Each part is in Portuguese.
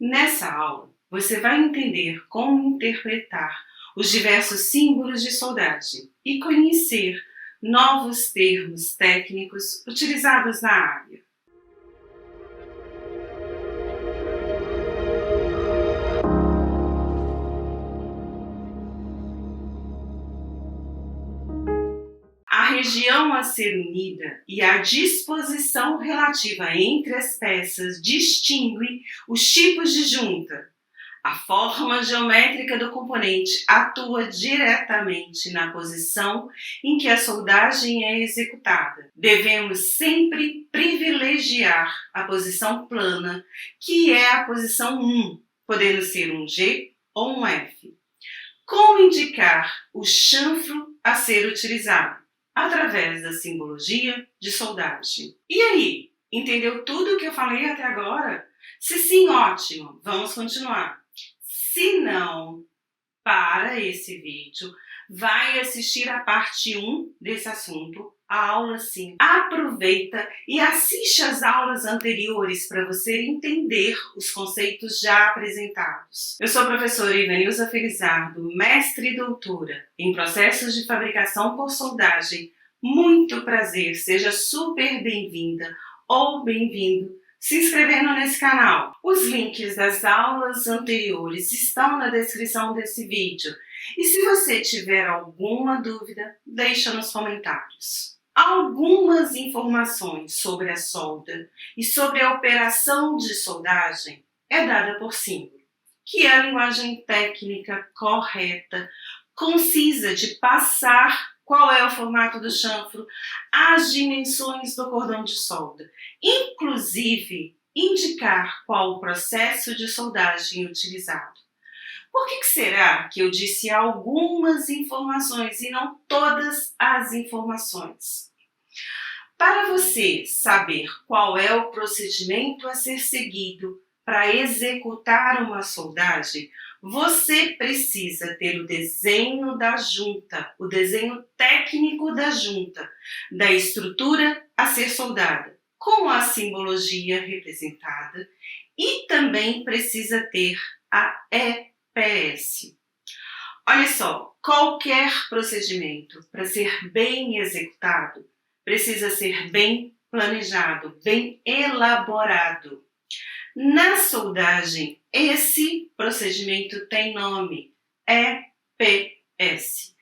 Nessa aula, você vai entender como interpretar os diversos símbolos de soldagem e conhecer novos termos técnicos utilizados na área. A região a ser unida e a disposição relativa entre as peças distingue os tipos de junta. A forma geométrica do componente atua diretamente na posição em que a soldagem é executada. Devemos sempre privilegiar a posição plana, que é a posição 1, podendo ser um G ou um F. Como indicar o chanfro a ser utilizado? Através da simbologia de soldagem. E aí, entendeu tudo o que eu falei até agora? Se sim, ótimo, vamos continuar. Se não, para esse vídeo, vai assistir a parte 1 desse assunto, a aula 5. Aproveita e assiste as aulas anteriores para você entender os conceitos já apresentados. Eu sou a professora Ivanilza Felizardo, mestre e doutora em processos de fabricação por soldagem. Muito prazer, seja super bem-vinda ou bem-vindo se inscrevendo nesse canal. Os links das aulas anteriores estão na descrição desse vídeo. E se você tiver alguma dúvida, deixa nos comentários. Algumas informações sobre a solda e sobre a operação de soldagem é dada por símbolo, que é a linguagem técnica correta, concisa de passar qual é o formato do chanfro, as dimensões do cordão de solda, inclusive indicar qual o processo de soldagem utilizado. Por que será que eu disse algumas informações e não todas as informações? Para você saber qual é o procedimento a ser seguido para executar uma soldagem, você precisa ter o desenho da junta, o desenho técnico da junta, da estrutura a ser soldada, com a simbologia representada, e também precisa ter a EPS. Olha só, qualquer procedimento para ser bem executado precisa ser bem planejado, bem elaborado. Na soldagem, esse procedimento tem nome, EPS,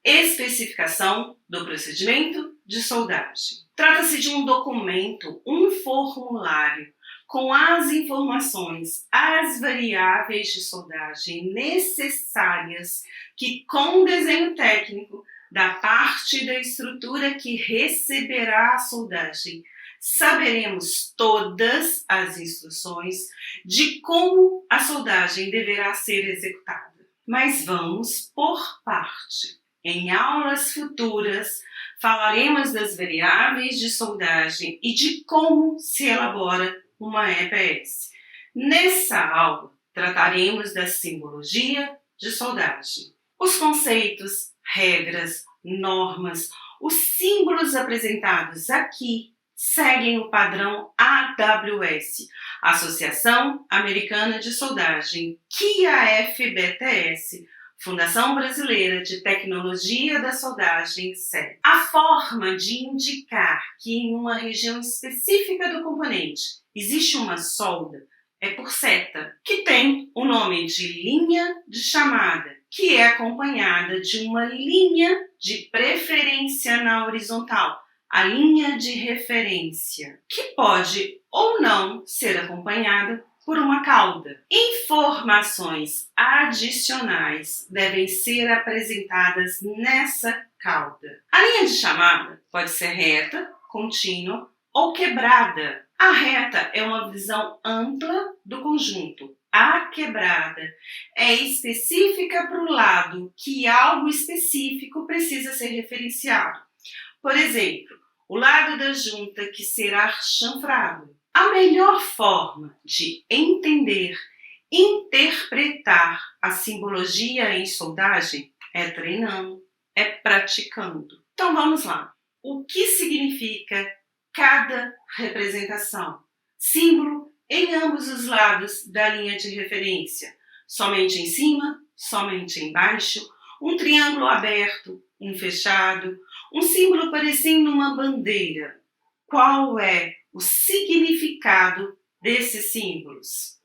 Especificação do Procedimento de Soldagem. Trata-se de um documento, um formulário, com as informações, as variáveis de soldagem necessárias que, com desenho técnico da parte da estrutura que receberá a soldagem, saberemos todas as instruções de como a soldagem deverá ser executada. Mas vamos por parte. Em aulas futuras, falaremos das variáveis de soldagem e de como se elabora uma EPS. Nessa aula, trataremos da simbologia de soldagem. Os conceitos, regras, normas, os símbolos apresentados aqui seguem o padrão AWS, Associação Americana de Soldagem, que a FBTS, Fundação Brasileira de Tecnologia da Soldagem, segue. A forma de indicar que em uma região específica do componente existe uma solda é por seta, que tem o nome de linha de chamada, que é acompanhada de uma linha de preferência na horizontal, a linha de referência, que pode ou não ser acompanhada por uma cauda. Informações adicionais devem ser apresentadas nessa cauda. A linha de chamada pode ser reta, contínua ou quebrada. A reta é uma visão ampla do conjunto. A quebrada é específica para o lado que algo específico precisa ser referenciado. Por exemplo, o lado da junta que será chanfrado. A melhor forma de entender, interpretar a simbologia em soldagem é treinando, é praticando. Então vamos lá. O que significa cada representação? Símbolo em ambos os lados da linha de referência, somente em cima, somente embaixo, um triângulo aberto, um fechado, um símbolo parecendo uma bandeira. Qual é o significado desses símbolos?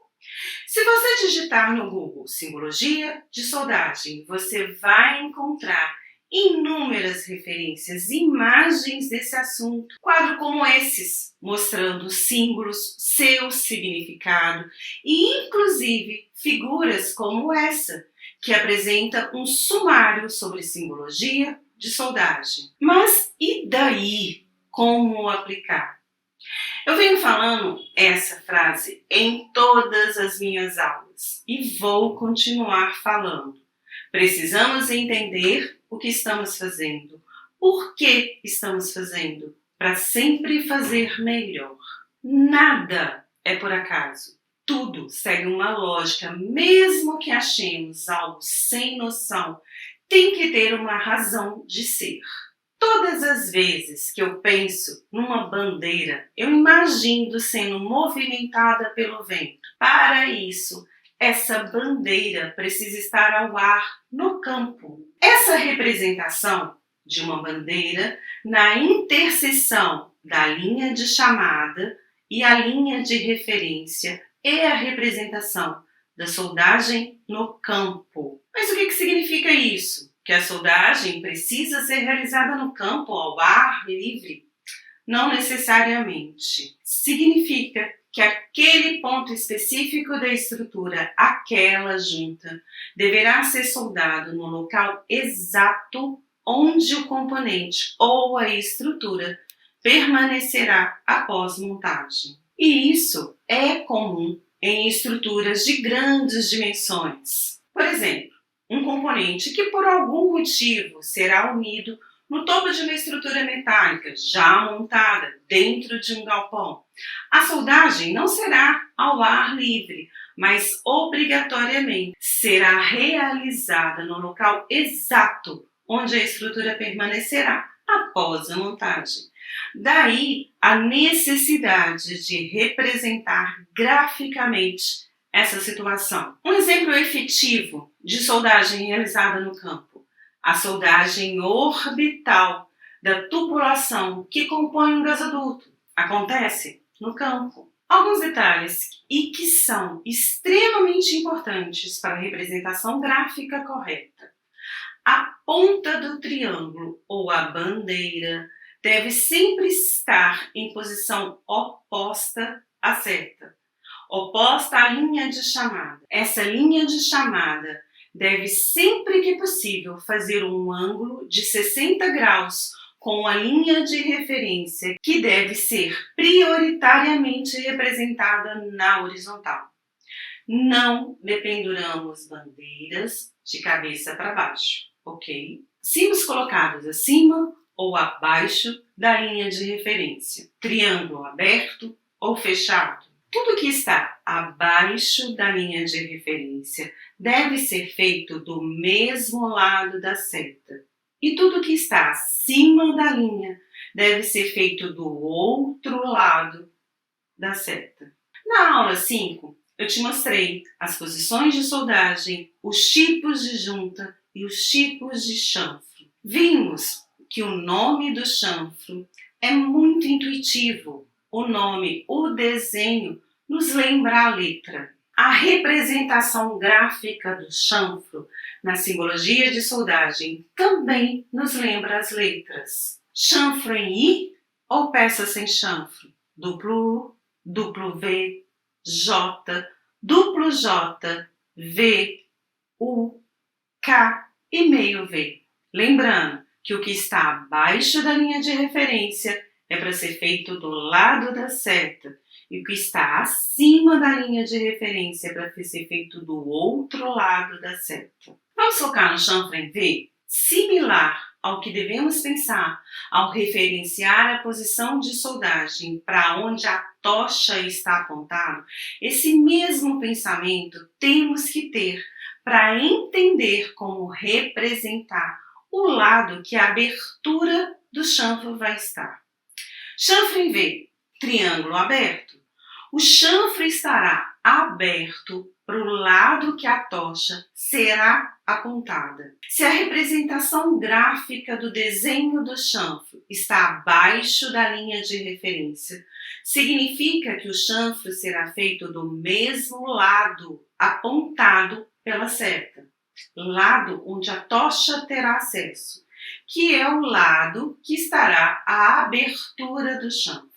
Se você digitar no Google simbologia de soldagem, você vai encontrar inúmeras referências, imagens desse assunto, quadros como esses, mostrando símbolos, seu significado e, inclusive, figuras como essa, que apresenta um sumário sobre simbologia de soldagem. Mas e daí? Como aplicar? Eu venho falando essa frase em todas as minhas aulas e vou continuar falando. Precisamos entender o que estamos fazendo, por que estamos fazendo, para sempre fazer melhor. Nada é por acaso. Tudo segue uma lógica, mesmo que achemos algo sem noção, tem que ter uma razão de ser. Todas as vezes que eu penso numa bandeira, eu imagino sendo movimentada pelo vento. Para isso, essa bandeira precisa estar ao ar no campo. Essa representação de uma bandeira na interseção da linha de chamada e a linha de referência é a representação da soldagem no campo. Mas o que significa isso? Que a soldagem precisa ser realizada no campo, ao ar livre? Não necessariamente. Significa que aquele ponto específico da estrutura, aquela junta, deverá ser soldado no local exato onde o componente ou a estrutura permanecerá após montagem. E isso é comum em estruturas de grandes dimensões. Por exemplo, um componente que por algum motivo será unido no topo de uma estrutura metálica já montada dentro de um galpão. A soldagem não será ao ar livre, mas obrigatoriamente será realizada no local exato onde a estrutura permanecerá após a montagem. Daí a necessidade de representar graficamente essa situação. Um exemplo efetivo de soldagem realizada no campo: a soldagem orbital da tubulação que compõe um gasoduto. Acontece no campo. Alguns detalhes e que são extremamente importantes para a representação gráfica correta. A ponta do triângulo ou a bandeira deve sempre estar em posição oposta à seta, oposta à linha de chamada. Essa linha de chamada deve sempre que possível fazer um ângulo de 60 graus com a linha de referência, que deve ser prioritariamente representada na horizontal. Não dependuramos bandeiras de cabeça para baixo, ok? Símbolos colocados acima ou abaixo da linha de referência, triângulo aberto ou fechado. Tudo que está abaixo da linha de referência deve ser feito do mesmo lado da seta. E tudo que está acima da linha deve ser feito do outro lado da seta. Na aula 5, eu te mostrei as posições de soldagem, os tipos de junta e os tipos de chanfro. Vimos que o nome do chanfro é muito intuitivo. O nome, o desenho, nos lembra a letra. A representação gráfica do chanfro na simbologia de soldagem também nos lembra as letras. Chanfro em I ou peça sem chanfro? Duplo U, duplo V, J, duplo J, V, U, K e meio V. Lembrando que o que está abaixo da linha de referência é para ser feito do lado da seta, e o que está acima da linha de referência é para ser feito do outro lado da seta. Vamos focar no chanfro em V? Similar ao que devemos pensar ao referenciar a posição de soldagem para onde a tocha está apontada, esse mesmo pensamento temos que ter para entender como representar o lado que a abertura do chanfro vai estar. Chanfro em V, triângulo aberto. O chanfro estará aberto para o lado que a tocha será apontada. Se a representação gráfica do desenho do chanfro está abaixo da linha de referência, significa que o chanfro será feito do mesmo lado apontado pela seta, lado onde a tocha terá acesso, que é o lado que estará à abertura do chanfro.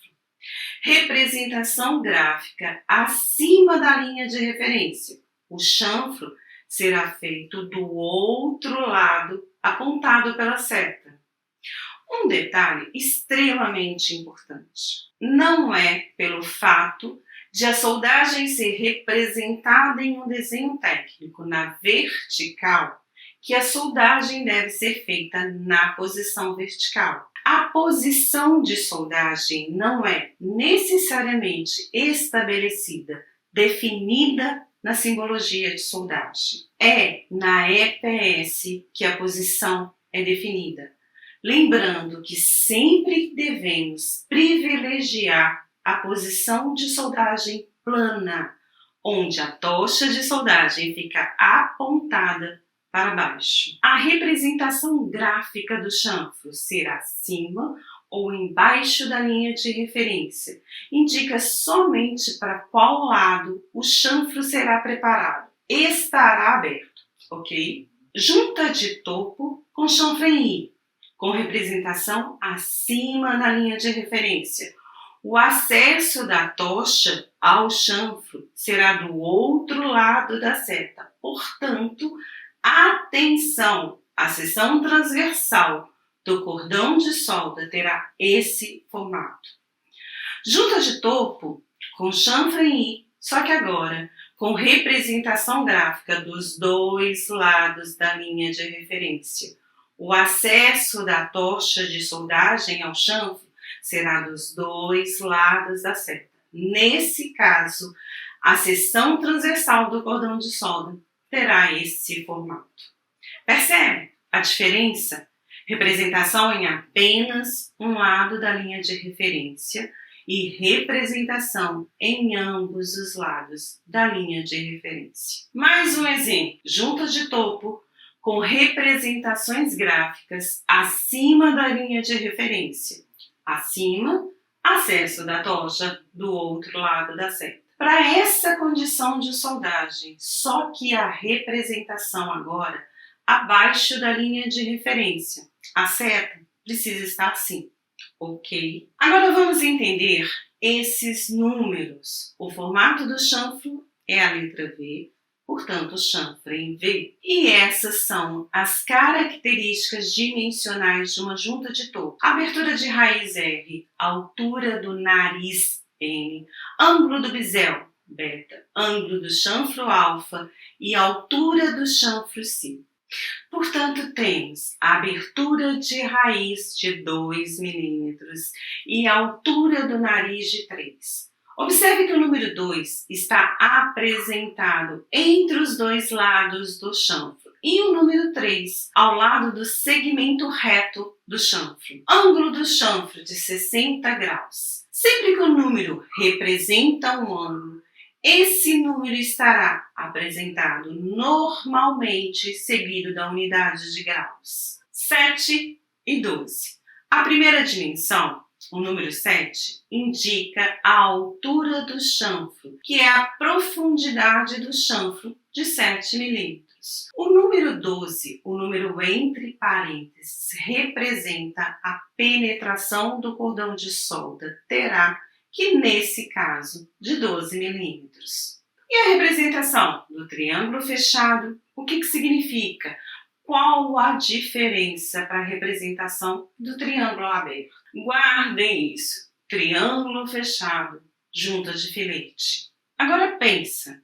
Representação gráfica acima da linha de referência. O chanfro será feito do outro lado apontado pela seta. Um detalhe extremamente importante. Não é pelo fato de a soldagem ser representada em um desenho técnico na vertical que a soldagem deve ser feita na posição vertical. A posição de soldagem não é necessariamente estabelecida, definida na simbologia de soldagem. É na EPS que a posição é definida. Lembrando que sempre devemos privilegiar a posição de soldagem plana, onde a tocha de soldagem fica apontada para baixo. A representação gráfica do chanfro ser acima ou embaixo da linha de referência indica somente para qual lado o chanfro será preparado. Estará aberto, ok? Junta de topo com chanfro em I, com representação acima da linha de referência. O acesso da tocha ao chanfro será do outro lado da seta, portanto, atenção, a seção transversal do cordão de solda terá esse formato. Junta de topo com chanfro em I, só que agora com representação gráfica dos dois lados da linha de referência. O acesso da tocha de soldagem ao chanfro será dos dois lados da seta. Nesse caso, a seção transversal do cordão de solda terá esse formato. Percebe a diferença? Representação em apenas um lado da linha de referência e representação em ambos os lados da linha de referência. Mais um exemplo. Junta de topo com representações gráficas acima da linha de referência. Acima, acesso da tocha do outro lado da seta. Para essa condição de soldagem, só que a representação agora abaixo da linha de referência. A seta precisa estar assim, ok? Agora vamos entender esses números. O formato do chanfro é a letra V, portanto, chanfro em V. E essas são as características dimensionais de uma junta de topo. Abertura de raiz R, altura do nariz N, ângulo do bisel, beta, ângulo do chanfro alfa e altura do chanfro C. Portanto, temos a abertura de raiz de 2 milímetros e a altura do nariz de 3. Observe que o número 2 está apresentado entre os dois lados do chanfro e o número 3 ao lado do segmento reto do chanfro. Ângulo do chanfro de 60 graus. Sempre que o número representa um ângulo, esse número estará apresentado normalmente seguido da unidade de graus. 7 e 12. A primeira dimensão, o número 7, indica a altura do chanfro, que é a profundidade do chanfro de 7 milímetros. O número 12, o número entre parênteses, representa a penetração do cordão de solda, terá que nesse caso de 12 milímetros. E a representação do triângulo fechado, o que significa? Qual a diferença para a representação do triângulo aberto? Guardem isso. Triângulo fechado, junta de filete. Agora pensa,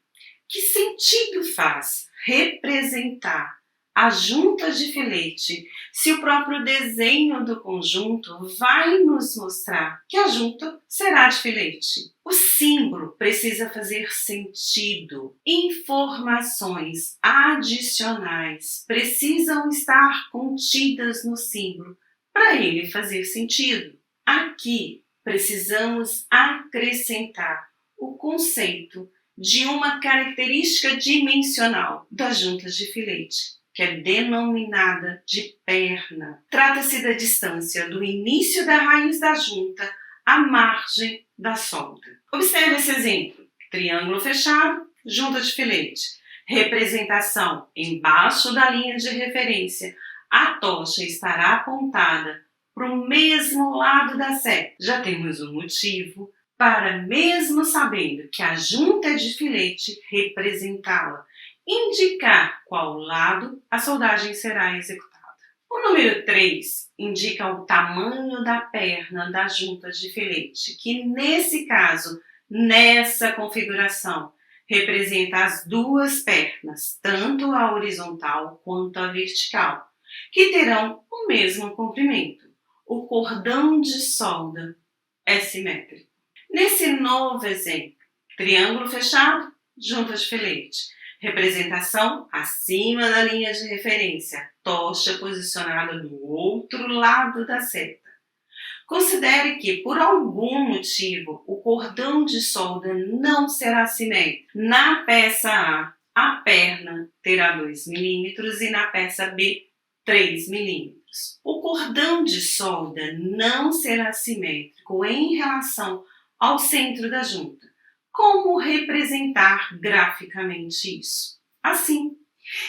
que sentido faz representar a junta de filete se o próprio desenho do conjunto vai nos mostrar que a junta será de filete? O símbolo precisa fazer sentido. Informações adicionais precisam estar contidas no símbolo para ele fazer sentido. Aqui precisamos acrescentar o conceito de uma característica dimensional das juntas de filete, que é denominada de perna. Trata-se da distância do início da raiz da junta à margem da solda. Observe esse exemplo. Triângulo fechado, junta de filete. Representação embaixo da linha de referência. A tocha estará apontada para o mesmo lado da seta. Já temos um motivo para, mesmo sabendo que a junta é de filete, representá-la, indicar qual lado a soldagem será executada. O número 3 indica o tamanho da perna da junta de filete, que nesse caso, nessa configuração, representa as duas pernas, tanto a horizontal quanto a vertical, que terão o mesmo comprimento. O cordão de solda é simétrico. Nesse novo exemplo, triângulo fechado, junta de filete. Representação acima da linha de referência, tocha posicionada do outro lado da seta. Considere que, por algum motivo, o cordão de solda não será simétrico. Na peça A perna terá 2 mm e na peça B, 3 mm. O cordão de solda não será simétrico em relação ao centro da junta. Como representar graficamente isso? Assim.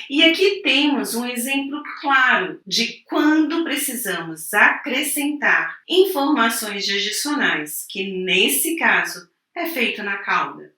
E aqui temos um exemplo claro de quando precisamos acrescentar informações adicionais, que nesse caso é feito na cauda.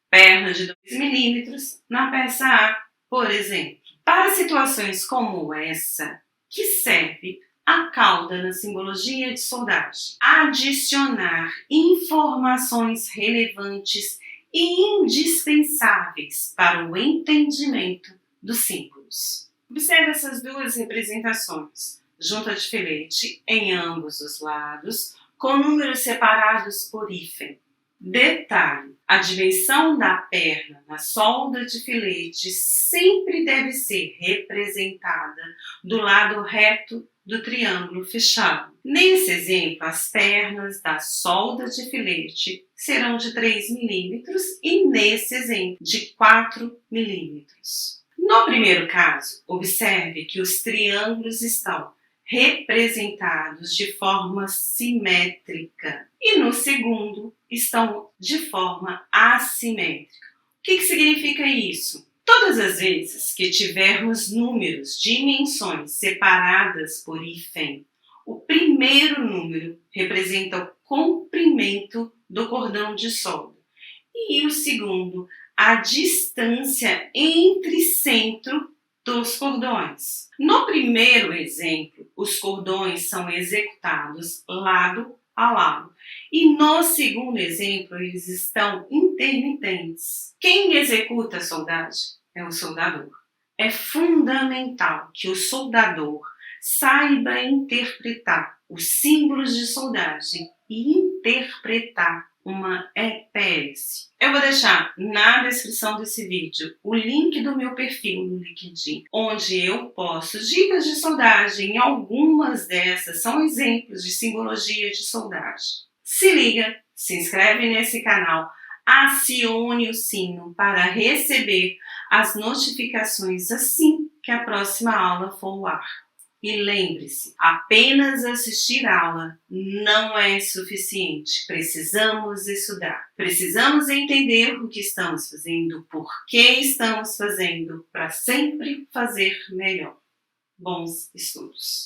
Perna de 2 mm na peça A, por exemplo. Para situações como essa, que serve a cauda na simbologia de soldagem? Adicionar informações relevantes e indispensáveis para o entendimento dos símbolos. Observe essas duas representações. Junta de filete em ambos os lados, com números separados por hífen. Detalhe: a dimensão da perna na solda de filete sempre deve ser representada do lado reto do triângulo fechado. Nesse exemplo, as pernas da solda de filete serão de 3 mm e nesse exemplo de 4 mm. No primeiro caso, observe que os triângulos estão representados de forma simétrica e no segundo estão de forma assimétrica. O que significa isso? Todas as vezes que tivermos números, dimensões separadas por hífen, o primeiro número representa o comprimento do cordão de solda e o segundo, a distância entre centro dos cordões. No primeiro exemplo, os cordões são executados lado a lado. E no segundo exemplo, eles estão intermitentes. Quem executa a soldagem é o soldador. É fundamental que o soldador saiba interpretar os símbolos de soldagem e interpretar uma EPS. Eu vou deixar na descrição desse vídeo o link do meu perfil no LinkedIn, onde eu posto dicas de soldagem e algumas dessas são exemplos de simbologia de soldagem. Se liga, se inscreve nesse canal, acione o sino para receber as notificações assim que a próxima aula for ao ar. E lembre-se, apenas assistir aula não é suficiente. Precisamos estudar. Precisamos entender o que estamos fazendo, por que estamos fazendo, para sempre fazer melhor. Bons estudos!